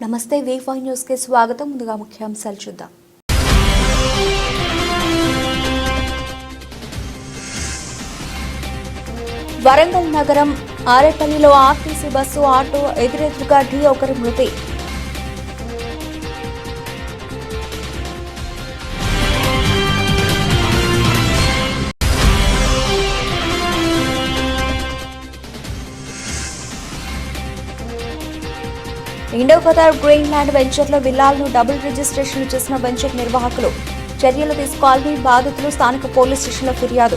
నమస్తే V5 news కి స్వాగతం. ముందుగా ముఖ్యాంశాలు చూద్దాం. వరంగల్ నగరం ఆరేపల్లిలో ఆర్టీసీ బస్సు ఆటో ఎదురెదురుగా ఢీ ఒకరి మృతి. ఇండో ఖతార్ గ్రీన్ ల్యాండ్ వెంచర్లో విల్లాలను డబుల్ రిజిస్ట్రేషన్లు చేసిన వెంచర్ నిర్వాహకులు చర్యలు తీసుకోవాలని బాధితులు స్థానిక పోలీస్ స్టేషన్లో ఫిర్యాదు.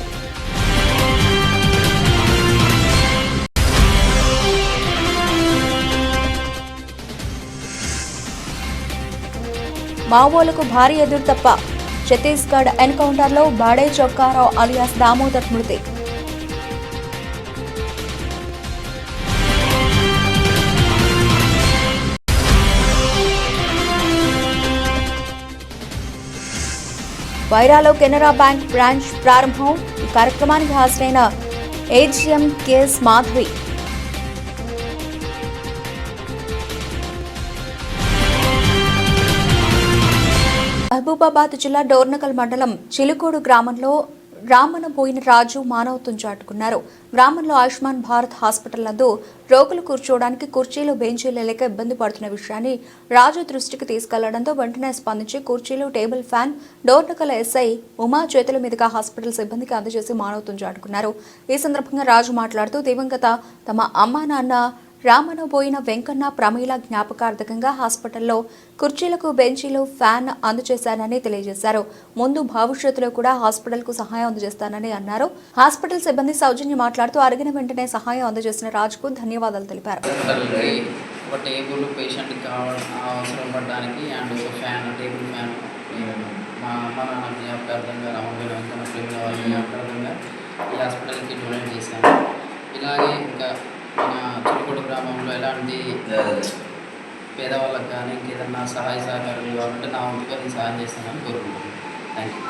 మావోలకు భారీ ఎదురు తప్ప ఛత్తీస్గఢ్ ఎన్కౌంటర్లో బాడే చొక్కారావు అలియాస్ దామోదర్ మృతి. వైరాలో కెనరా బ్యాంక్ బ్రాంచ్ ప్రారంభం. ఈ కార్యక్రమానికి హాజరైన ఏజీఎం కేఎస్ మాధవి. మహబూబాబాద్ జిల్లా డోర్నకల్ మండలం చిలుకోడు గ్రామంలో రామనబోయిన రాజు మానవత్వం చాటుకున్నారు. గ్రామంలో ఆయుష్మాన్ భారత్ హాస్పిటల్ నందు రోగులు కూర్చోవడానికి కుర్చీలు బెంచీలు లేక ఇబ్బంది పడుతున్న విషయాన్ని రాజు దృష్టికి తీసుకెళ్లడంతో వెంటనే స్పందించి కుర్చీలు, table fan Dornakal SI Uma చేతుల మీదుగా హాస్పిటల్ సిబ్బందికి అందజేసి మానవత్వం చాటుకున్నారు. ఈ సందర్భంగా రాజు మాట్లాడుతూ దివంగత తమ అమ్మా నాన్న రామనబోయిన వెంకన్న ప్రమీల జ్ఞాపకార్థకంగా హాస్పిటల్లో కుర్చీలకు, బెంచీలు, ఫ్యాన్ అందజేశానని తెలియజేశారు. ముందు భవిష్యత్తులో కూడా హాస్పిటల్కు సహాయం అందజేస్తానని అన్నారు. హాస్పిటల్ సిబ్బంది సౌజన్య మాట్లాడుతూ అడిగిన వెంటనే సహాయం అందజేసిన రాజుకు ధన్యవాదాలు తెలిపారు. ఇలాగే ఇంకా మన చిలుకోడు గ్రామంలో ఎలాంటి పేదవాళ్ళకి కానీ ఇంకేదన్నా సహాయ సహకారాలు కావాలంటే నా వంతుగా నేను సహాయం చేస్తానని కోరుకుంటున్నాను. Thank you.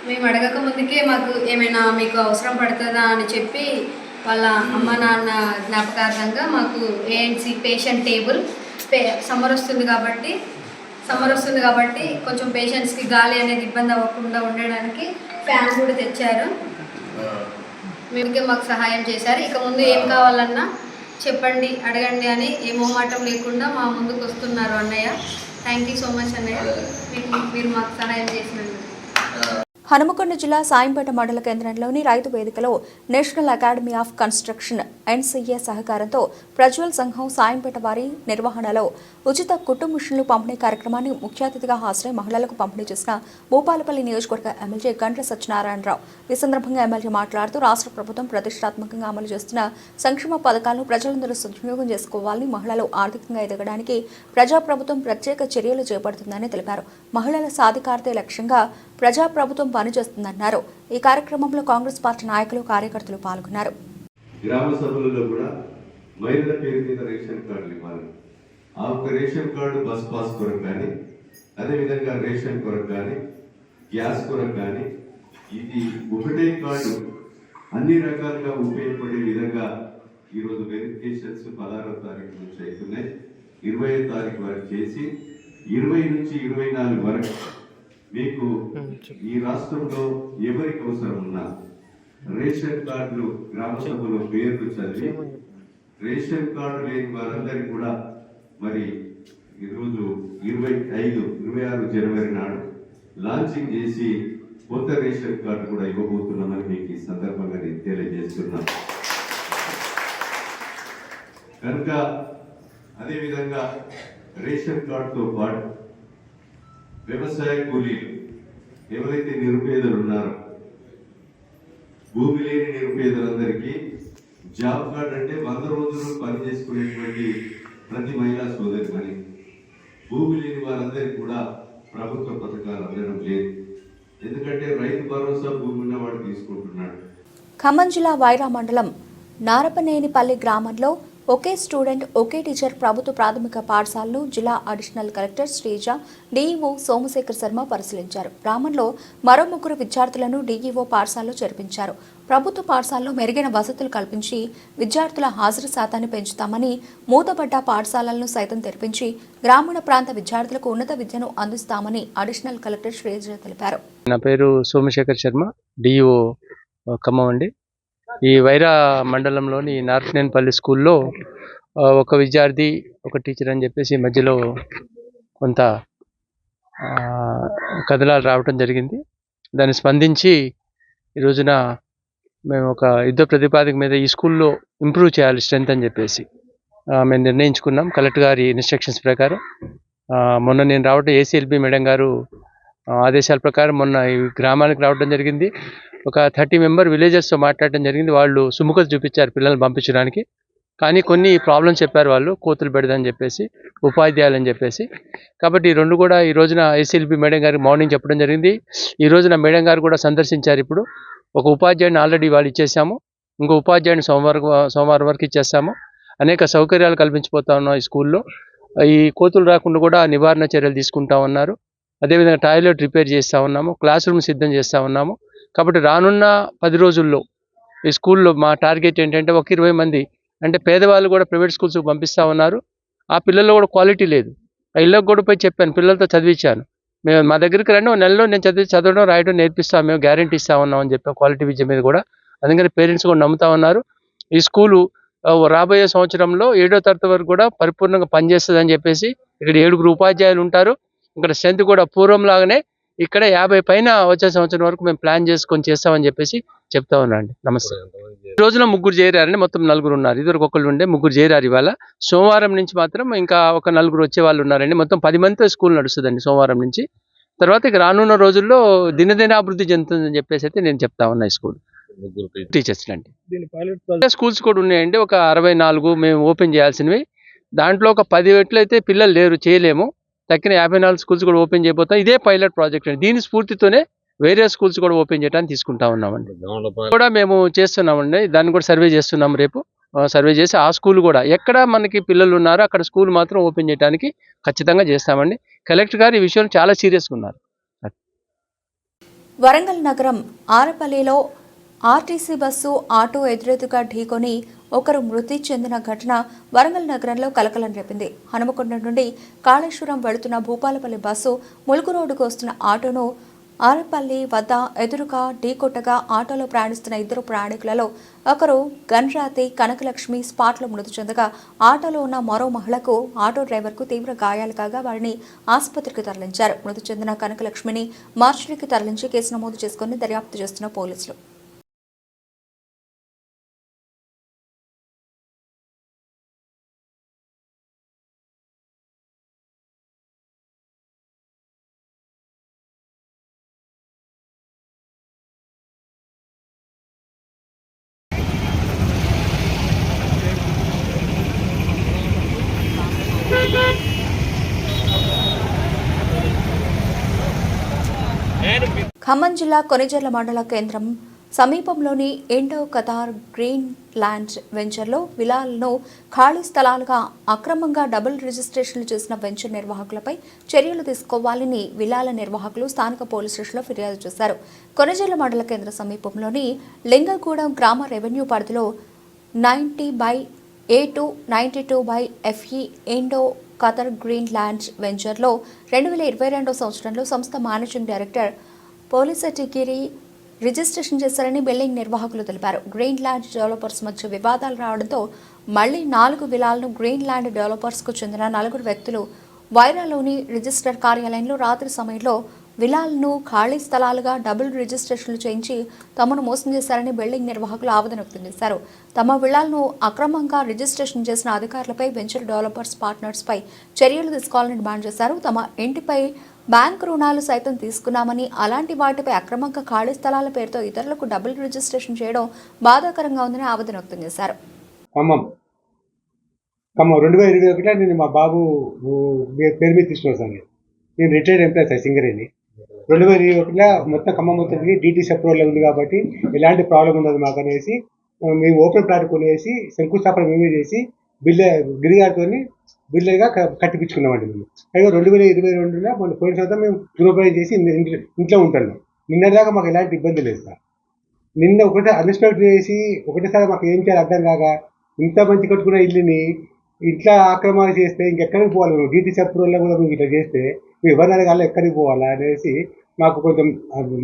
మేము అడగక ముందుకే మాకు ఏమైనా మీకు అవసరం పడుతుందా అని చెప్పి వాళ్ళ అమ్మ నాన్న జ్ఞాపకార్థంగా మాకు ఏఎన్సీ పేషెంట్ టేబుల్ సమ్మర్ వస్తుంది కాబట్టి కొంచెం పేషెంట్స్కి గాలి అనేది ఇబ్బంది అవ్వకుండా ఉండడానికి ఫ్యాన్ కూడా తెచ్చారు. మీకే మాకు సహాయం చేశారు. ఇక ముందు ఏం కావాలన్నా చెప్పండి, అడగండి అని ఏ మొహమాటం లేకుండా మా ముందుకు వస్తున్నారు అన్నయ్య. థ్యాంక్ యూ సో మచ్ అన్నయ్య, మీరు మాకు సహాయం చేసినందుకు. హనుమకొండ జిల్లా సాయంపేట మండల కేంద్రంలోని రైతు వేదికలో national academy of construction NCA సహకారంతో ప్రజ్వల్ సంఘం సాయంపేట వారి నిర్వహణలో ఉచిత కుట్టు మిషన్లు పంపిణీ కార్యక్రమాన్ని ముఖ్య అతిథిగా హాజరై మహిళలకు పంపిణీ చేసిన భూపాలపల్లి నియోజకవర్గ ఎమ్మెల్యే గంట్ల సత్యనారాయణరావు. ఈ సందర్భంగా ఎమ్మెల్యే మాట్లాడుతూ రాష్ట్ర ప్రభుత్వం ప్రతిష్టాత్మకంగా అమలు చేస్తున్న సంక్షేమ పథకాలను ప్రజలందరూ సద్వినియోగం చేసుకోవాలని, మహిళలు ఆర్థికంగా ఎదగడానికి ప్రజాప్రభుత్వం ప్రత్యేక చర్యలు చేపడుతుందని తెలిపారు. మహిళల సాధికారతే లక్ష్యంగా ప్రజాప్రభుత్వం పనిచేస్తుందన్నారు. ఈ కార్యక్రమంలో కాంగ్రెస్ పార్టీ నాయకులు, కార్యకర్తలు పాల్గొన్నారు. గ్రామ సభలలో కూడా మహిళల పేరు మీద రేషన్ కార్డులు ఇవ్వాలి. ఆ ఒక రేషన్ కార్డు బస్ పాస్ కొరకు కానీ, అదేవిధంగా రేషన్ కొరకు కానీ, గ్యాస్ కొరకు కానీ, ఇది ఒకటే కార్డు అన్ని రకాలుగా ఉపయోగపడే విధంగా ఈరోజు వెరిఫికేషన్స్ 16వ తారీఖు నుంచి అవుతున్నాయి. 20వ తారీఖు వరకు చేసి 20 నుంచి 24 వరకు మీకు ఈ రాష్ట్రంలో ఎవరికి అవసరం ఉన్నా రేషన్ కార్డులు గ్రామ సభలో పేర్లు చదివి రేషన్ కార్డు లేని వారందరికీ కూడా మరి ఈరోజు 26 జనవరి నాడు లాంచింగ్ చేసి కొత్త రేషన్ కార్డు కూడా ఇవ్వబోతున్నామని మీకు ఈ సందర్భంగా నేను తెలియజేస్తున్నాను. కనుక అదేవిధంగా రేషన్ కార్డుతో పాటు వ్యవసాయ కూలీలు ఎవరైతే నిరుపేదలు ఉన్నారో, భూమి లేని నిరుపేదలందరికీ జాబ్ కార్డ్ అంటే 100 రోజులు పని చేసుకునేటువంటి ప్రతి మహిళా సోదరి పని. భూమి లేని వారందరికీ కూడా ప్రభుత్వ పథకాలు అందడం లేదు. ఎందుకంటే రైతు భరోసా భూమి ఉన్నవాడు తీసుకుంటున్నాడు. ఖమ్మం జిల్లా వైరా మండలం నారపనేనిపల్లి గ్రామంలో ఒకే స్టూడెంట్ ఒకే టీచర్ ప్రభుత్వ ప్రాథమిక పాఠశాలను జిల్లా additional collector Sreeja, DEO Somashekar Sharma పరిశీలించారు. గ్రామంలో మరో 3 విద్యార్థులను డీఈఓ పాఠశాలలో చేర్పించారు. ప్రభుత్వ పాఠశాలలో మెరుగైన వసతులు కల్పించి విద్యార్థుల హాజరు శాతాన్ని పెంచుతామని, మూతపడ్డ పాఠశాలలను సైతం తెరిపించి గ్రామీణ ప్రాంత విద్యార్థులకు ఉన్నత విద్యను అందిస్తామని అడిషనల్ కలెక్టర్ శ్రీజ తెలిపారు. నా పేరు సోమశేఖర్ శర్మ, డిఈఓ ఖమ్మం అండి. ఈ వైరా మండలంలోని నార్కనేనిపల్లి స్కూల్లో ఒక విద్యార్థి ఒక టీచర్ అని చెప్పేసి మధ్యలో కొంత కథనాలు రావటం జరిగింది. దాన్ని స్పందించి ఈ రోజున మేము ఒక యుద్ధ ప్రతిపాదక మీద ఈ స్కూల్లో ఇంప్రూవ్ చేయాలి స్ట్రెంత్ అని చెప్పేసి మేము నిర్ణయించుకున్నాం. కలెక్టర్ గారి ఇన్స్ట్రక్షన్స్ ప్రకారం మొన్న నేను రావటం ఏసీఎల్బీ మేడం గారు ఆదేశాల ప్రకారం మొన్న ఈ గ్రామానికి రావడం జరిగింది. ఒక 30 మెంబర్ విలేజర్స్తో మాట్లాడటం జరిగింది. వాళ్ళు సుముఖత చూపించారు పిల్లల్ని పంపించడానికి. కానీ కొన్ని ప్రాబ్లమ్స్ చెప్పారు వాళ్ళు, కోతులు పెడదని చెప్పేసి, ఉపాధ్యాయులు అని చెప్పేసి. కాబట్టి ఈ రెండు కూడా ఈ రోజున ఏసీఎల్బీ మేడం గారికి మార్నింగ్ చెప్పడం జరిగింది. ఈ రోజున మేడం గారు కూడా సందర్శించారు. ఇప్పుడు ఒక ఉపాధ్యాయుని ఆల్రెడీ వాళ్ళు ఇచ్చేసాము, ఇంకో ఉపాధ్యాయుని సోమవారం వరకు ఇచ్చేస్తాము. అనేక సౌకర్యాలు కల్పించిపోతా ఉన్నాం ఈ స్కూల్లో. ఈ కోతులు రాకుండా కూడా నివారణ చర్యలు తీసుకుంటా ఉన్నారు. అదేవిధంగా టాయిలెట్ రిపేర్ చేస్తూ ఉన్నాము, క్లాస్ రూమ్ సిద్ధం చేస్తూ ఉన్నాము. కాబట్టి రానున్న 10 రోజుల్లో ఈ స్కూల్లో మా టార్గెట్ ఏంటంటే ఒక 20 మంది అంటే పేదవాళ్ళు కూడా ప్రైవేట్ స్కూల్స్కి పంపిస్తూ ఉన్నారు. ఆ పిల్లల్లో కూడా క్వాలిటీ లేదు. ఆ ఇళ్ళకి కూడా పోయి చెప్పాను, పిల్లలతో చదివించాను. మేము మా దగ్గరికి రండి, 1 నెలలో నేను చదవడం రాయడం నేర్పిస్తాం, మేము గ్యారంటీ ఇస్తా ఉన్నాం అని చెప్పాం క్వాలిటీ విద్య మీద కూడా. అందుకని పేరెంట్స్ కూడా నమ్ముతా ఉన్నారు. ఈ స్కూలు రాబోయే సంవత్సరంలో 7వ తరగతి వరకు కూడా పరిపూర్ణంగా పనిచేస్తుంది అని చెప్పేసి. ఇక్కడ 7 ఉపాధ్యాయులు ఉంటారు. ఇక్కడ స్ట్రెంత్ కూడా పూర్వంలాగానే ఇక్కడ 50 పైన వచ్చే సంవత్సరం వరకు మేము ప్లాన్ చేసుకొని చేస్తామని చెప్పేసి చెప్తా ఉన్నా అండి. నమస్తే. ఈ రోజున 3 చేరారండి, మొత్తం 4 ఉన్నారు. ఇదివరకు ఒకళ్ళు ఉండే 3 చేరారు. ఇవాళ సోమవారం నుంచి మాత్రం ఇంకా ఒక 4 వచ్చే వాళ్ళు ఉన్నారండి. మొత్తం 10 మందితో స్కూల్ నడుస్తుందండి సోమవారం నుంచి. తర్వాత ఇక రానున్న రోజుల్లో దినదినాభివృద్ధి చెందుతుందని చెప్పేసి అయితే నేను చెప్తా ఉన్నా. ఈ స్కూల్ టీచర్స్ అండి. స్కూల్స్ కూడా ఉన్నాయండి, ఒక 64 మేము ఓపెన్ చేయాల్సినవి. దాంట్లో ఒక 10 ఎట్లయితే పిల్లలు లేరు, చేయలేము. తక్కిన 54 స్కూల్స్ కూడా ఓపెన్ చేయబోతాం. ఇదే పైలట్ ప్రాజెక్ట్ అండి. దీని స్ఫూర్తితోనే వేరే స్కూల్స్ కూడా ఓపెన్ చేయడానికి తీసుకుంటా ఉన్నామండి. కూడా మేము చేస్తున్నామండి, దాన్ని కూడా సర్వే చేస్తున్నాం. రేపు సర్వే చేసి ఆ స్కూల్ కూడా ఎక్కడ మనకి పిల్లలు ఉన్నారో అక్కడ స్కూల్ మాత్రం ఓపెన్ చేయడానికి ఖచ్చితంగా చేస్తామండి. కలెక్టర్ గారు ఈ విషయంలో చాలా సీరియస్గా ఉన్నారు. వరంగల్ నగరం ఆరపల్లిలో ఆర్టీసీ బస్సు ఆటో ఎదురెదురుగా ఢీకొని ఒకరు మృతి చెందిన ఘటన వరంగల్ నగరంలో కలకలం రేపింది. హనుమకొండ నుండి కాళేశ్వరం వెళుతున్న భూపాలపల్లి బస్సు ములుగు రోడ్డుకు వస్తున్న ఆటోను ఆరపల్లి వద్ద ఎదురుగా ఢీకొట్టగా ఆటోలో ప్రయాణిస్తున్న 2 ప్రయాణికులలో ఒకరు గన్రాతి కనకలక్ష్మి స్పాట్లో మృతి చెందగా, ఆటోలో ఉన్న మరో మహిళకు ఆటో డ్రైవర్కు తీవ్ర గాయాలు కాగా వారిని ఆసుపత్రికి తరలించారు. మృతి చెందిన కనకలక్ష్మిని మార్చురీకి తరలించి కేసు నమోదు చేసుకుని దర్యాప్తు చేస్తున్న పోలీసులు. ఖమ్మం జిల్లా కొనిజర్ల మండల కేంద్రం సమీపంలోని ఇండో కతార్ గ్రీన్ ల్యాండ్ వెంచర్లో విలాలను ఖాళీ స్థలాలుగా అక్రమంగా డబుల్ రిజిస్ట్రేషన్లు చేసిన వెంచర్ నిర్వాహకులపై చర్యలు తీసుకోవాలని విలాల నిర్వాహకులు స్థానిక పోలీస్ స్టేషన్లో ఫిర్యాదు చేశారు. కొనిజర్ల మండల కేంద్ర సమీపంలోని లింగగూడెం గ్రామ రెవెన్యూ పరిధిలో 90/A2 92/FE Indo Qatar green land వెంచర్లో 2022 సంవత్సరంలో సంస్థ మేనేజింగ్ డైరెక్టర్ పోలిసెట్టి గిరి రిజిస్ట్రేషన్ చేశారని బిల్డింగ్ నిర్వాహకులు తెలిపారు. గ్రీన్ ల్యాండ్ డెవలపర్స్ మధ్య వివాదాలు రావడంతో మళ్లీ 4 విలాలను గ్రీన్ ల్యాండ్ డెవలపర్స్కు చెందిన 4 వ్యక్తులు వైరాలోని రిజిస్టర్ కార్యాలయంలో రాత్రి సమయంలో విలాలను ఖాళీ స్థలాలుగా డబుల్ రిజిస్ట్రేషన్లు చేయించి తమను మోసం చేశారని బిల్డింగ్ నిర్వాహకులు ఆవేదన వ్యక్తం చేశారు. తమ విలాలను అక్రమంగా రిజిస్ట్రేషన్ చేసిన అధికారులపై వెంచర్ డెవలపర్స్ పార్ట్నర్స్పై చర్యలు తీసుకోవాలని డిమాండ్ చేశారు. తమ ఇంటిపై బ్యాంకు రుణాలు సైతం తీసుకున్నామని, అలాంటి వాటిపై అక్రమంగా ఖాళీ స్థలాల పేరుతో ఇతరులకు డబుల్ రిజిస్ట్రేషన్ చేయడం బాధాకరంగా ఉందని ఆవేదన వ్యక్తం చేశారు. ఖమ్మం 2021 నేను మా బాబు పేరు మీద తీసుకొస్తాను. నేను రిటైర్డ్ ఎంప్లాయీ సింగరేణి. 2021 మొత్తం ఖమ్మం మొత్తానికి DTC అప్రూవల్ ఉంది కాబట్టి ఎలాంటి ప్రాబ్లం ఉండదు మాకు అనేసి మేము ఓపెన్ ప్లాట్ కొనేసి శంకుస్థాపన మేమే చేసి గిరిగారితో బిల్డర్గా కట్టిపించుకున్నామండి మేము. పైగా 2022లో మన పోయిన సంవత్సరం మేము గృహప్రవేశం చేసి ఇంట్లో ఉంటున్నాం. నిన్నటిదాకా మాకు ఎలాంటి ఇబ్బంది లేదు సార్. నిన్న ఒకటే అన్ఎక్స్పెక్ట్ చేసి ఒకటేసారి మాకు ఏం చేయాలి అర్థం కాక ఇంత మంచి కట్టుకున్న ఇల్లుని ఇట్లా ఆక్రమణ చేస్తే ఇంకెక్కడికి పోవాలి, మేము డ్యూటీ సర్పూర్లో కూడా మేము ఇట్లా చేస్తే మేము ఎవరిని అడగాలి, ఎక్కడికి పోవాలా అనేసి మాకు కొంచెం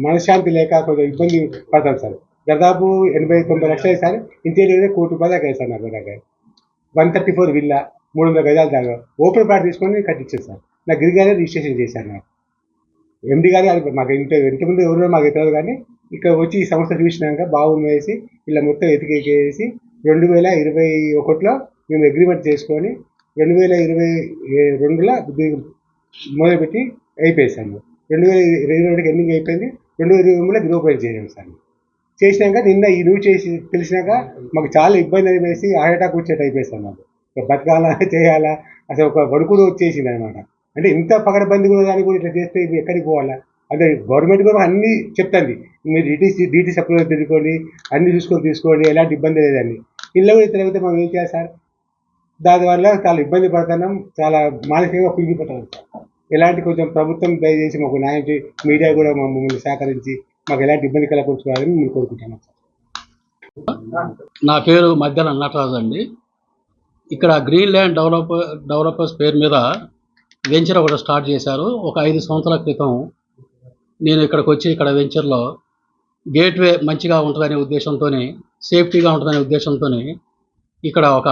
మనశ్శాంతి లేక కొంచెం ఇబ్బంది పడతాం సార్. దాదాపు 80-90 లక్షలు సార్. ఇంటీరియర్ ₹1 కోటి దాకా సార్. నాకు దగ్గర 134 విల్లా 300 గజాల దాకా ఓపెన్ ప్లాట్ తీసుకొని కట్టించారు సార్. నా గిరిగానే రిజిస్ట్రేషన్ చేశాను. నాకు ఎండి గారు అది మాకు ఇంతకుముందు ఎవరో మాకు తెలియదు, కానీ ఇక్కడ వచ్చి ఈ సంస్థ చూసినాక బాగుంది వేసి ఇలా మొత్తం ఎతికేసి 2021లో మేము అగ్రిమెంట్ చేసుకొని 2022లో మొదలుపెట్టి అయిపోయేసాము. 2022కి ఎండింగ్ అయిపోయింది. 2023లో గృహప్రవేశం చేసాము సార్. చేసినాక నిన్న ఈ న్యూస్ చేసి తెలిసినాక మాకు చాలా ఇబ్బంది అయిపోయి హార్ట్ అటాక్ వచ్చేట్టు అయిపోయింది. మాకు బతకాలా చేయాలా అసలు ఒక వణుకుడు వచ్చేసింది అనమాట. అంటే ఇంత పకడ్బందీ కూడా దాన్ని కూడా ఇట్లా చేస్తే ఇది ఎక్కడికి పోవాలా అంటే గవర్నమెంట్ కూడా అన్నీ చెప్తుంది, మీరు డీటీ సప్లై తిరుగుకోండి, అన్ని చూసుకొని తీసుకోండి, ఎలాంటి ఇబ్బంది లేదండి. ఇల్లు కూడా తిరిగితే మనం ఏం చేయాలి సార్? దానివల్ల చాలా ఇబ్బంది పడుతున్నాం, చాలా మానసికంగా కుంగిపోతున్నాం సార్. ఎలాంటి కొంచెం ప్రభుత్వం దయచేసి మాకు న్యాయం చేసి మీడియా కూడా మమ్మల్ని సహకరించి మాకు ఎలాంటి ఇబ్బంది కలగకూడదని మేము కోరుకుంటున్నాం సార్. నా పేరు మధ్యాహ్న నటరాజు అండి. ఇక్కడ గ్రీన్ ల్యాండ్ డెవలపర్స్ పేరు మీద వెంచర్ ఒకటి స్టార్ట్ చేశారు. ఒక 5 సంవత్సరాల క్రితం నేను ఇక్కడికి వచ్చి ఇక్కడ వెంచర్లో గేట్వే మంచిగా ఉంటుందనే ఉద్దేశంతో, సేఫ్టీగా ఉంటుందనే ఉద్దేశంతో ఇక్కడ ఒక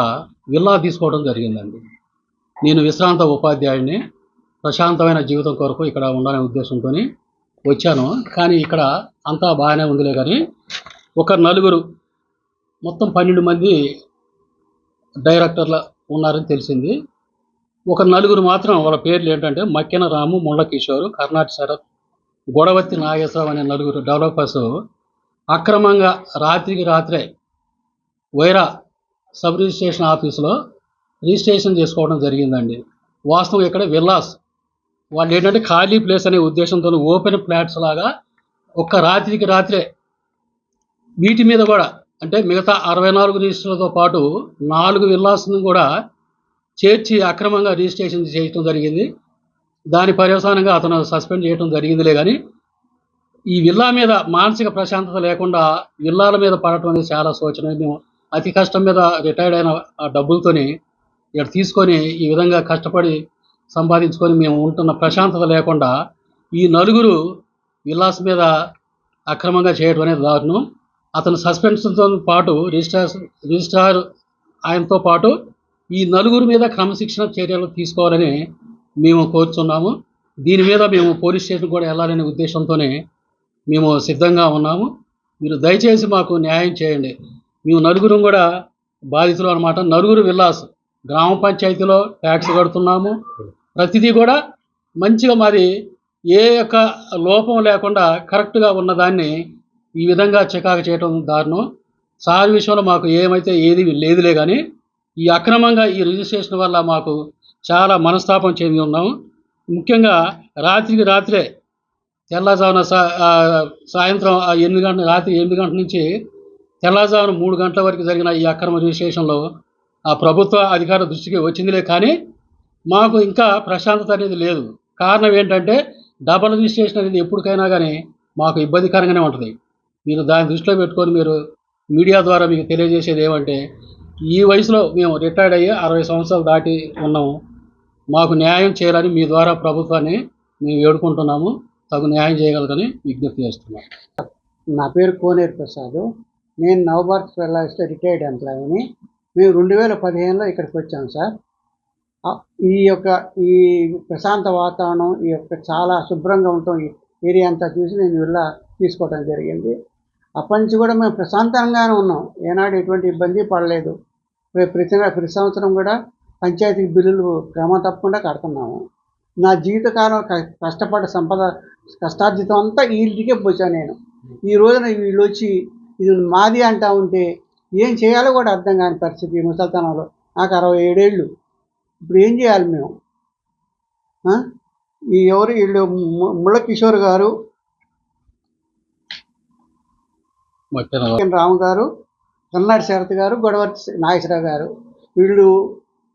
విల్లా తీసుకోవడం జరిగిందండి. నేను విశ్రాంత ఉపాధ్యాయుడిని, ప్రశాంతమైన జీవితం కొరకు ఇక్కడ ఉండాలనే ఉద్దేశంతో వచ్చాను. కానీ ఇక్కడ అంతా బాగానే ఉందిలే, కానీ ఒక నలుగురు మొత్తం 12 మంది డైరెక్టర్లు ఉన్నారని తెలిసింది. ఒక నలుగురు మాత్రం వాళ్ళ పేర్లు ఏంటంటే మక్కెన రాము, ముళ్ళ కిషోరు, కర్ణాటి శరత్, గొడవత్తి నాగేశ్వరరావు అనే నలుగురు డెవలపర్స్ అక్రమంగా రాత్రికి రాత్రే వైరా సబ్ రిజిస్ట్రేషన్ ఆఫీసులో రిజిస్ట్రేషన్ చేసుకోవడం జరిగిందండి. వాస్తవం ఇక్కడ విల్లాస్ వాళ్ళు ఏంటంటే ఖాళీ ప్లేస్ అనే ఉద్దేశంతో ఓపెన్ ఫ్లాట్స్ లాగా ఒక్క రాత్రికి రాత్రే వీటి మీద కూడా అంటే మిగతా 64 రిజిస్టర్లతో పాటు 4 విల్లాస్ను కూడా చేర్చి అక్రమంగా రిజిస్ట్రేషన్ చేయడం జరిగింది. దాని పర్యవసానంగా అతను సస్పెండ్ చేయడం జరిగిందిలే, కానీ ఈ విల్లా మీద మానసిక ప్రశాంతత లేకుండా విల్లాల మీద పడటం అనేది చాలా శోచనీయం. మేము అతి కష్టం మీద రిటైర్డ్ అయిన ఆ డబ్బులతోని ఇక్కడ తీసుకొని ఈ విధంగా కష్టపడి సంపాదించుకొని మేము ఉంటున్న ప్రశాంతత లేకుండా ఈ నలుగురు విల్లాస్ మీద అక్రమంగా చేయడం అనేది దారుణం. అతను సస్పెన్షన్తో పాటు రిజిస్ట్రార్ ఆయనతో పాటు ఈ నలుగురు మీద క్రమశిక్షణ చర్యలు తీసుకోవాలని మేము కోరుతున్నాము. దీని మీద మేము పోలీస్ స్టేషన్ కూడా వెళ్ళాలనే ఉద్దేశంతోనే మేము సిద్ధంగా ఉన్నాము. మీరు దయచేసి మాకు న్యాయం చేయండి. మేము నలుగురు కూడా బాధితులు అనమాట. నలుగురు విల్లాస్ గ్రామ పంచాయతీలో ట్యాక్స్ కడుతున్నాము. ప్రతిదీ కూడా మంచిగా మరి ఏ యొక్క లోపం లేకుండా కరెక్ట్గా ఉన్నదాన్ని ఈ విధంగా చికాకు చేయడం దారుణం. సహజ విషయంలో మాకు ఏది లేదులే, కానీ ఈ అక్రమంగా ఈ రిజిస్ట్రేషన్ వల్ల మాకు చాలా మనస్తాపం చెంది ఉన్నాము. ముఖ్యంగా రాత్రికి రాత్రే తెల్లవారుజామున సాయంత్రం 8 గంటల రాత్రి 8 గంటల నుంచి తెల్లవారుజామున 3 గంటల వరకు జరిగిన ఈ అక్రమ రిజిస్ట్రేషన్లో ఆ ప్రభుత్వ అధికారుల దృష్టికి వచ్చిందిలే, కానీ మాకు ఇంకా ప్రశాంతత అనేది లేదు. కారణం ఏంటంటే డబల్ రిజిస్ట్రేషన్ అనేది ఎప్పటికైనా కానీ మాకు ఇబ్బందికరంగానే ఉంటుంది. మీరు దాన్ని దృష్టిలో పెట్టుకొని మీరు మీడియా ద్వారా మీకు తెలియజేసేది ఏమంటే, ఈ వయసులో మేము రిటైర్డ్ అయ్యి 60 సంవత్సరాలు దాటి ఉన్నాము. మాకు న్యాయం చేయాలని మీ ద్వారా ప్రభుత్వాన్ని మేము వేడుకుంటున్నాము. తగు న్యాయం చేయగలరని విజ్ఞప్తి చేస్తున్నాం. నా పేరు కోనేరు ప్రసాద్. నేను నవభారత్ ఫెర్టిలైజర్స్లో రిటైర్డ్ ఎంప్లాయీని. మేము 2015లో ఇక్కడికి వచ్చాం సార్. ఈ ప్రశాంత వాతావరణం, ఈ యొక్క చాలా శుభ్రంగా ఉంటాం, ఈ ఏరియా అంతా చూసి నేను విల్లా తీసుకోవడం జరిగింది. అప్పటి నుంచి కూడా మేము ప్రశాంతంగానే ఉన్నాం, ఏనాడు ఎటువంటి ఇబ్బంది పడలేదు. ప్రతి సంవత్సరం కూడా పంచాయతీ బిల్లులు క్రమం తప్పకుండా కడుతున్నాము. నా జీవితకాలం కష్టపడ్డ సంపద కష్టార్జితం అంతా ఈ ఇంటికే పోసాను నేను. ఈ రోజున వీళ్ళు వచ్చి ఇది మాది అంటా ఉంటే ఏం చేయాలో కూడా అర్థం కాని పరిస్థితి ముసలితనంలో. నాకు 67 ఏళ్ళు. ఇప్పుడు ఏం చేయాలి మేము? వీళ్ళు ముళ్ళ కిషోర్ గారు, రాము గారు, కర్ణాటి శరత్ గారు, గొడవర్తి నాగేశ్వరరావు గారు వీళ్ళు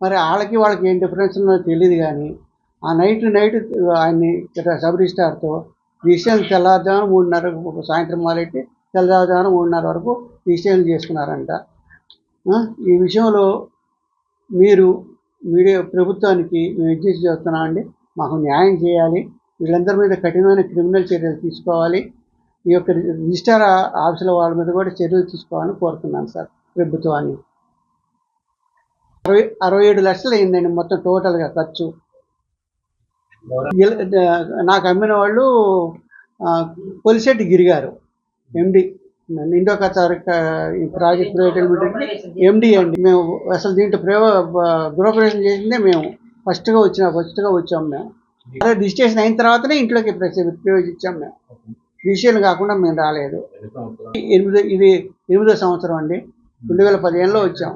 మరి వాళ్ళకి ఏం డిఫరెన్స్ ఉందో తెలియదు, కానీ ఆ నైట్ ఆయన్ని సబ్ రిజిస్ట్రార్తో రిజిస్ట్రేషన్ తెల్లారుజామున 3:30 సాయంత్రం మొదలెట్టి తెల్లవారుజామున 3:30 వరకు రిజిస్ట్రేషన్ చేసుకున్నారంట. ఈ విషయంలో మీరు మీడియా ప్రభుత్వానికి మేము విజ్ఞప్తి చేస్తున్నామండి, మాకు న్యాయం చేయాలి. వీళ్ళందరి మీద కఠినమైన క్రిమినల్ చర్యలు తీసుకోవాలి. ఈ యొక్క రిజిస్టార్ ఆఫీసుల వాళ్ళ మీద కూడా చర్యలు తీసుకోవాలని కోరుతున్నాను సార్ ప్రభుత్వాన్ని. 67 లక్షలు అయిందండి మొత్తం టోటల్గా ఖర్చు. నాకు అమ్మిన వాళ్ళు పొలిశెట్టి గిరిగారు, MD, Indo Qatar project private limited MD అండి. మేము అసలు దీంట్లో గృహప్రవేశం చేసిందే మేము ఫస్ట్గా వచ్చాము మేము. అదే రిజిస్ట్రేషన్ అయిన తర్వాతనే ఇంట్లోకి ప్రవేశించాం మేము. రిజిస్ట్రేషన్ కాకుండా మేము రాలేదు. ఇది 8వ సంవత్సరం అండి, 2015లో వచ్చాం.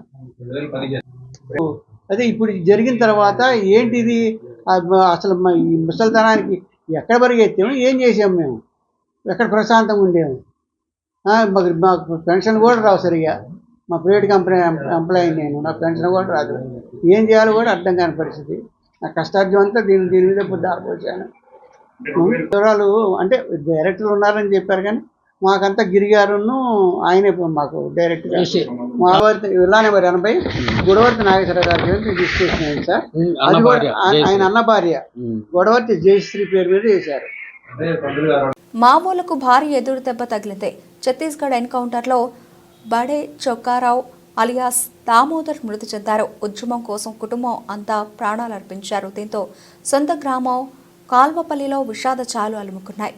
అదే ఇప్పుడు జరిగిన తర్వాత ఏంటిది అసలు ఈ ముసలితనానికి ఎక్కడ పరిగెత్తాము, ఏం చేసాము మేము, ఎక్కడ ప్రశాంతంగా ఉండేము. మాకు పెన్షన్ కూడా రావు సరిగా. మా ప్రైవేట్ కంపెనీ ఎంప్లాయీ నేను, నాకు పెన్షన్ కూడా రాదు. ఏం చేయాలో కూడా అర్థం కాని పరిస్థితి. నా కష్టార్జం అంతా దీని మీద దారిపోసాను. వివరాలు అంటే డైరెక్టర్లు ఉన్నారని చెప్పారు, కానీ మాకంతా గిరిగారును ఆయనే మాకు డైరెక్ట్గా. మా విల్లా నెంబర్ 80 గొడవర్తి నాగేశ్వర గారి పేరు రిజిస్ట్రేషన్ అయింది సార్. అది కూడా ఆయన అన్న భార్య గొడవర్తి జయశ్రీ పేరు మీద చేశారు. మావోలకు భారీ ఎదురు దెబ్బ తగిలింది. ఛత్తీస్గఢ్ ఎన్కౌంటర్లో బడే చొక్కారావు అలియాస్ దామోదర్ మృతి చెందారు. ఉద్యమం కోసం కుటుంబం అంతా ప్రాణాలర్పించారు. దీంతో సొంత గ్రామం కాల్వపల్లిలో విషాద చాలు అలుముకున్నాయి.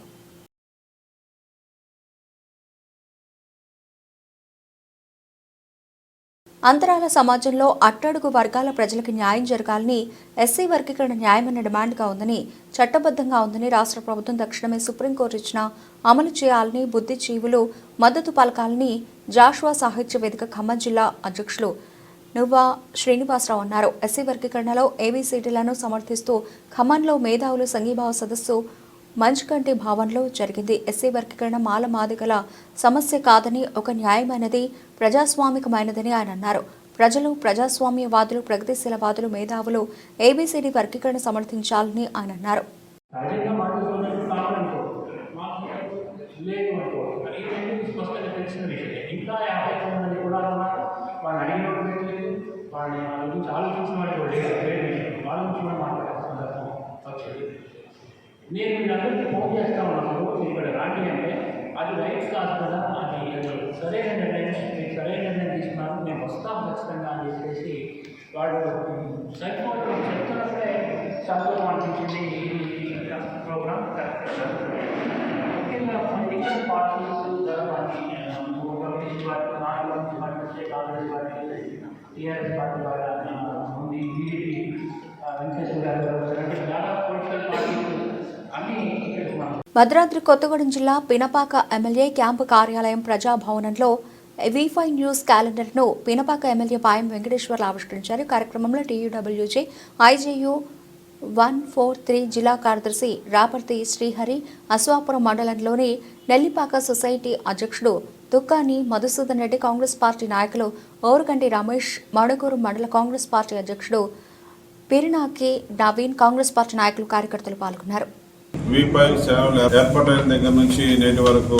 అంతరాల సమాజంలో అట్టడుగు వర్గాల ప్రజలకు న్యాయం జరగాలని, ఎస్సీ వర్గీకరణ న్యాయమైన డిమాండ్గా ఉందని, చట్టబద్ధంగా ఉందని రాష్ట్ర ప్రభుత్వం తక్షణమే సుప్రీంకోర్టు ఇచ్చిన అమలు చేయాలని, బుద్ధిజీవులు మద్దతు పలకాలని జాషువా సాహిత్య వేదిక ఖమ్మం జిల్లా అధ్యక్షులు నువ్వా శ్రీనివాసరావు అన్నారు. ఎస్సీ వర్గీకరణలో ఏబీసీడీలను సమర్థిస్తూ ఖమ్మంలో మేధావులు సంఘీభావ సదస్సు మంచుకంటి భవన్లో జరిగింది. ఎస్సీ వర్గీకరణ మాల మాదిగల సమస్య కాదని, ఒక న్యాయమైనది, ప్రజాస్వామికమైనదని ఆయన అన్నారు. ప్రజలు, ప్రజాస్వామ్యవాదులు, ప్రగతిశీలవాదులు, మేధావులు ఏబీసీడీ వర్గీకరణ సమర్థించాలని ఆయన అన్నారు. నేను వీళ్ళందరికీ ఫోన్ చేస్తా ఉన్నాను, ఇక్కడ రాండి అంటే అది రైట్ కాదు కదా, అది సరైన నిర్ణయం, మీకు సరైన నిర్ణయం తీసుకున్నాను, నేను వస్తాను ఖచ్చితంగా అని చెప్పేసి వాళ్ళు సైకోలు చెప్తున్నప్పుడే సంతోషం అనిపించింది. ఈ ప్రోగ్రామ్ ముఖ్యంగా political parties communist party, non communist party, Congress party, TRS party వాళ్ళ ఉంది, బీజేపీ వెంకటేశ్వర గారు, చాలా పొలిటికల్ పార్టీస్ అన్నీ. భద్రాద్రి కొత్తగూడెం జిల్లా పినపాక ఎమ్మెల్యే క్యాంపు కార్యాలయం ప్రజాభవనంలో V5 న్యూస్ క్యాలెండర్ను పినపాక ఎమ్మెల్యే పాయం వెంకటేశ్వర్లు ఆవిష్కరించారు. కార్యక్రమంలో TUWJ IJU 143 జిల్లా కార్యదర్శి రాపర్తి శ్రీహరి, అశ్వాపురం మండలంలోని నెల్లిపాక సొసైటీ అధ్యక్షుడు దుక్కాని మధుసూదన్ రెడ్డి, కాంగ్రెస్ పార్టీ నాయకులు ఓరుగంటి రమేష్, మణుగూరు మండల కాంగ్రెస్ పార్టీ అధ్యక్షుడు పిరినాకి నవీన్, కాంగ్రెస్ పార్టీ నాయకులు, కార్యకర్తలు పాల్గొన్నారు. V5 ఛానల్ ఏర్పాటైన దగ్గర నుంచి నేటి వరకు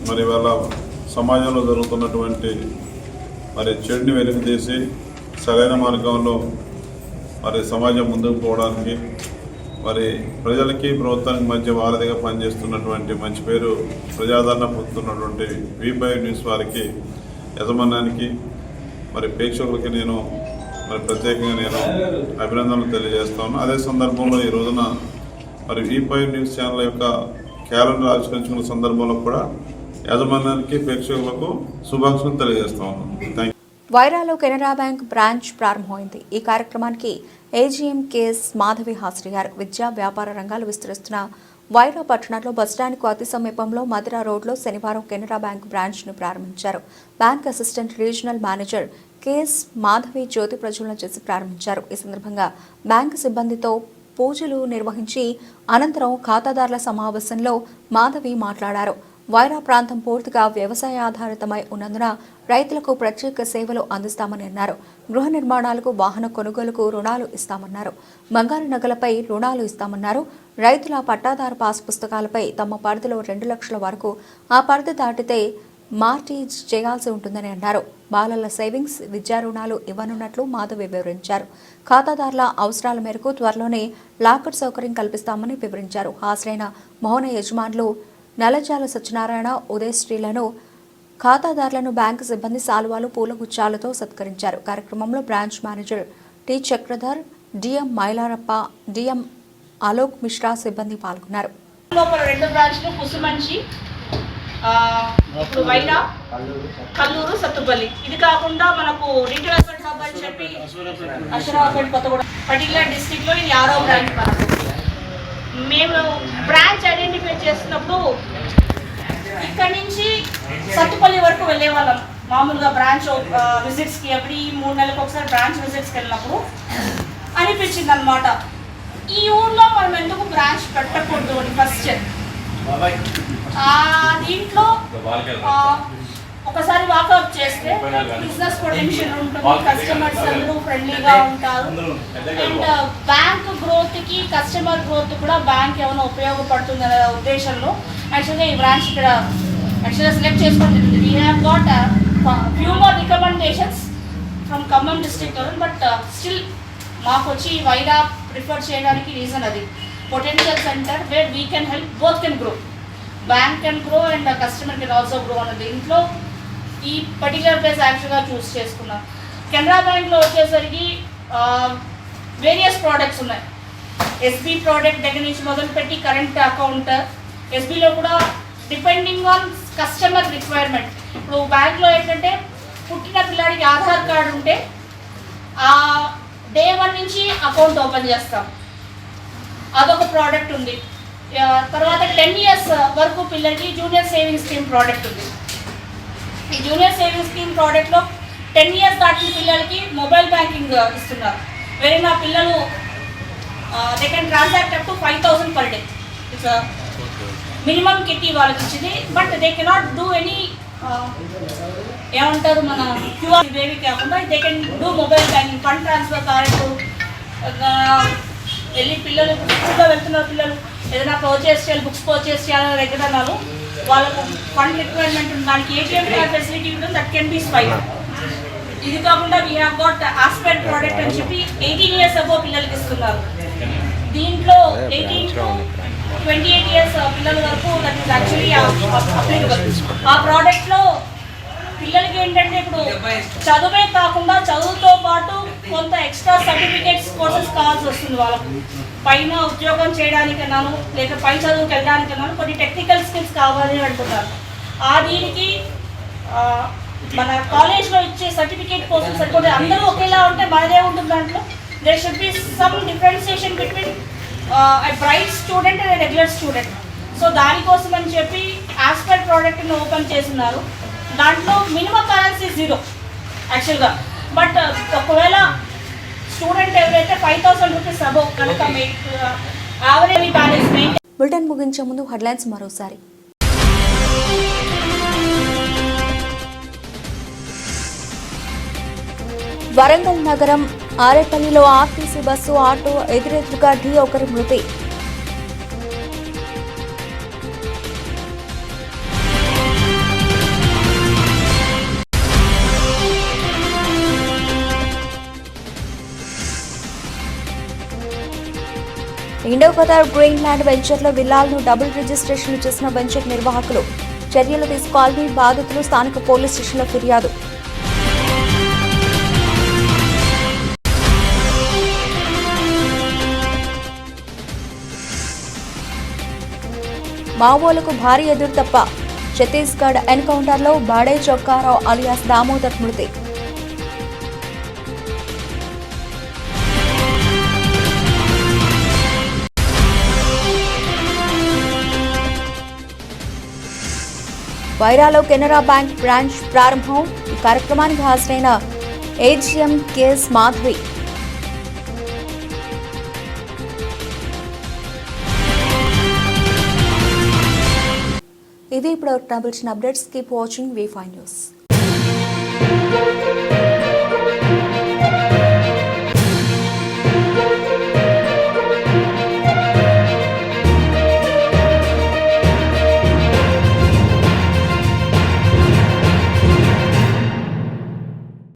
మరి వాళ్ళ సమాజంలో జరుగుతున్నటువంటి మరి చెడుని వెలికితీసి సరైన మార్గంలో మరి సమాజం ముందుకు పోవడానికి మరి ప్రజలకి ప్రభుత్వానికి మధ్య వారధిగా పనిచేస్తున్నటువంటి మంచి పేరు ప్రజాదరణ పొందుతున్నటువంటి V5 న్యూస్ వారికి, యజమానానికి, మరి ప్రేక్షకులకి నేను మరి ప్రత్యేకంగా నేను అభినందనలు తెలియజేస్తాను. అదే సందర్భంలో ఈ రోజున మరి V5 న్యూస్ ఛానల్ యొక్క క్యాలెండర్ ఆవిష్కరించుకున్న సందర్భంలో కూడా యాజమాన్యానికి, ప్రేక్షకులకు శుభాకాంక్షలు తెలియజేస్తా ఉన్నాను. Thank you. వైరాలో కెనరా బ్యాంక్ బ్రాంచ్ ప్రారంభమైంది. ఈ కార్యక్రమానికి AGM KS మాధవి హాజరయ్యారు. విద్యా, వ్యాపార రంగాలు విస్తరిస్తున్న వైరా పట్టణంలో బస్టాండ్కు అతి సమీపంలో మధిరా రోడ్లో శనివారం కెనరా బ్యాంక్ బ్రాంచ్ను ప్రారంభించారు. Bank assistant regional manager KS Madhavi జ్యోతి ప్రజ్వలన చేసి ప్రారంభించారు. ఈ సందర్భంగా బ్యాంకు సిబ్బందితో పూజలు నిర్వహించి అనంతరం ఖాతాదారుల సమావేశంలో మాధవి మాట్లాడారు. వైరా ప్రాంతం పూర్తిగా వ్యవసాయ ఆధారితమై ఉన్నందున రైతులకు ప్రత్యేక సేవలు అందిస్తామని అన్నారు. గృహ నిర్మాణాలకు, వాహన కొనుగోలుకు రుణాలు ఇస్తామన్నారు. బంగారు నగలపై రుణాలు ఇస్తామన్నారు. రైతుల పట్టాదారు పాస్ పుస్తకాలపై తమ పరిధిలో 2 లక్షల వరకు, ఆ పరిధి దాటితే మార్టేజ్ చేయాల్సి ఉంటుందని అన్నారు. బాలల సేవింగ్స్, విద్యా రుణాలు ఇవ్వనున్నట్లు మాధవి వివరించారు. ఖాతాదారుల అవసరాల మేరకు త్వరలోనే లాకర్ సౌకర్యం కల్పిస్తామని వివరించారు. హాజరైన మౌన యజమానులు నల్లజాల సత్యనారాయణ, ఉదయశ్రీలను, ఖాతాదారులను బ్యాంకు సిబ్బంది శాలువాలు, పూలగుచ్చాలతో సత్కరించారు. కార్యక్రమంలో branch manager T Chakradhar, DM Mailarappa, DM Alok Mishra సిబ్బంది పాల్గొన్నారు. లోపల 2 బ్రాంచ్లు కుసుమంచి, ఇప్పుడు వైరా, కల్లూరు, సత్తుపల్లి. ఇది కాకుండా మనకు రీటైల్ హబ్ అని చెప్పి అషరాబాద్, కొత్తగూడ పర్టికులర్ డిస్ట్రిక్ట్లో ఇది 6వ బ్రాంచ్. మనకు మేము బ్రాంచ్ ఐడెంటిఫై చేసినప్పుడు ఇక్కడ నుంచి సత్తుపల్లి వరకు వెళ్ళే వాళ్ళం. మామూలుగా బ్రాంచ్ విజిట్స్కి ఎవ్రీ 3 నెలలకు ఒకసారి బ్రాంచ్ విజిట్స్కి వెళ్ళినప్పుడు అనిపించింది అనమాట, ఈ ఊళ్ళో మనం ఎందుకు బ్రాంచ్ పెట్టకూడదు అని. ఫస్ట్ దీంట్లో ఒకసారి వాకప్ చేస్తే బిజినెస్ పొటెన్షియల్ ఉంటుంది, కస్టమర్స్ అందరూ ఫ్రెండ్లీగా ఉంటారు, అండ్ బ్యాంక్ గ్రోత్కి, కస్టమర్ గ్రోత్ కూడా బ్యాంక్ ఏమైనా ఉపయోగపడుతుంది అనే ఉద్దేశంలో యాక్చువల్గా ఈ బ్రాంచ్ ఇక్కడ యాక్చువల్గా సెలెక్ట్ చేసుకోవడం జరిగింది. We have got few more recommendations from Khammam district, but still మాకు వచ్చి వైరా ప్రిఫర్ చేయడానికి రీజన్ అది. Potential centre where we can help, both can grow, bank can grow and customer can also grow అన్నది. ఇంట్లో ఈ పర్టికులర్ ప్లేస్ యాక్చువల్గా చూస్ చేసుకున్నాం. కెనరా బ్యాంక్లో వచ్చేసరికి వేరియస్ ప్రోడక్ట్స్ ఉన్నాయి. ఎస్బీ ప్రోడక్ట్ దగ్గర నుంచి మొదలుపెట్టి కరెంట్ అకౌంట్, ఎస్బీలో కూడా డిపెండింగ్ ఆన్ కస్టమర్ రిక్వైర్మెంట్. ఇప్పుడు బ్యాంక్లో ఏంటంటే పుట్టిన పిల్లాడికి ఆధార్ కార్డు ఉంటే డే 1 నుంచి అకౌంట్ ఓపెన్ చేస్తాం, అదొక ప్రోడక్ట్ ఉంది. తర్వాత 10 years వరకు పిల్లలకి జూనియర్ సేవింగ్స్ స్కీమ్ ప్రోడక్ట్ ఉంది. ఈ జూనియర్ సేవింగ్స్ స్కీమ్ ప్రోడక్ట్లో 10 years దాటిన పిల్లలకి మొబైల్ బ్యాంకింగ్ ఇస్తున్నారు. వేరే నా పిల్లలు they can transact up to 5,000 per day. It's minimum kit వాళ్ళకి ఇచ్చింది, but they cannot do any ఏమంటారు మన క్యూఆర్ ఇవేవి కాకుండా they can do mobile banking, fund transfer card వెళ్ళి పిల్లలు స్కూల్లో వెళ్తున్న పిల్లలు ఏదైనా పర్చేస్ చేయాలి, బుక్స్ పర్చేస్ చేయాలని రెగ్యులర్ వాళ్ళకు ఫండ్ రిక్వైర్మెంట్ ఉంది, దానికి ఏటీఎం కార్డ్ ఫెసిలిటీ ఉంటుంది, దట్ కెన్ బి స్వైప్. ఇది కాకుండా we have got aspect product అని చెప్పి 18 years అబో పిల్లలకి ఇస్తున్నారు. దీంట్లో 18 to 28 years పిల్లల వరకు దట్ ఈస్ యాక్చువల్లీ అప్లికబుల్. ఆ ప్రోడక్ట్లో పిల్లలకి ఏంటంటే ఇప్పుడు చదువే కాకుండా చదువుతో పాటు కొంత ఎక్స్ట్రా సర్టిఫికేట్స్ కోర్సెస్ కావాల్సి వస్తుంది. వాళ్ళకు పైన ఉద్యోగం చేయడానికన్నాను, లేక పై చదువుకి వెళ్ళడానికన్నాను కొన్ని టెక్నికల్ స్కిల్స్ కావాలి అంటున్నారు. దీనికి మన కాలేజ్లో ఇచ్చే సర్టిఫికేట్ కోర్సెస్ సరిపోతే అందరూ ఒకేలా ఉంటే మనదే ఉంటుంది. దాంట్లో there should be some differentiation between a bright student and a regular student. So దానికోసం అని చెప్పి ఆస్పెక్ట్ ప్రోడక్ట్ని ఓపెన్ చేస్తున్నారు. దాంట్లో మినిమం బ్యాలెన్స్ 0 యాక్చువల్గా, బట్ ఒకవేళ స్టూడెంట్ ఎవరైతే 5,000 rupees అబో కనుక యావరేజ్ బ్యాలెన్స్ మెయింటైన్. బులెటిన్ ముగించే ముందు హెడ్లైన్స్ మరోసారి. వరంగల్ నగరం ఆరేపల్లిలో ఆర్టీసీ బస్సు ఆటో ఎదురెదురుగా ఢీ ఒకరి మృతి. ఇండో ఖతార్ గ్రీన్ ల్యాండ్ వెంచర్లో విల్లాలను డబుల్ రిజిస్ట్రేషన్లు చేసిన వెంచర్ నిర్వాహకులు. చర్యలు తీసుకోవాలని బాధితులు స్థానిక పోలీస్ స్టేషన్లో ఫిర్యాదు. మావోలకు భారీ ఎదురు తప్ప ఛత్తీస్గఢ్ ఎన్కౌంటర్లో బాడే చొక్కారావు అలియాస్ దామోదర్ మృతి. వైరాలో కెనరా బ్యాంక్ బ్రాంచ్ ప్రారంభం. ఈ కార్యక్రమానికి హాజరైన ఏజీఎం కేఎస్ మాధవి. ఇవి ఇప్పుడు double updates. Keep watching V5 news.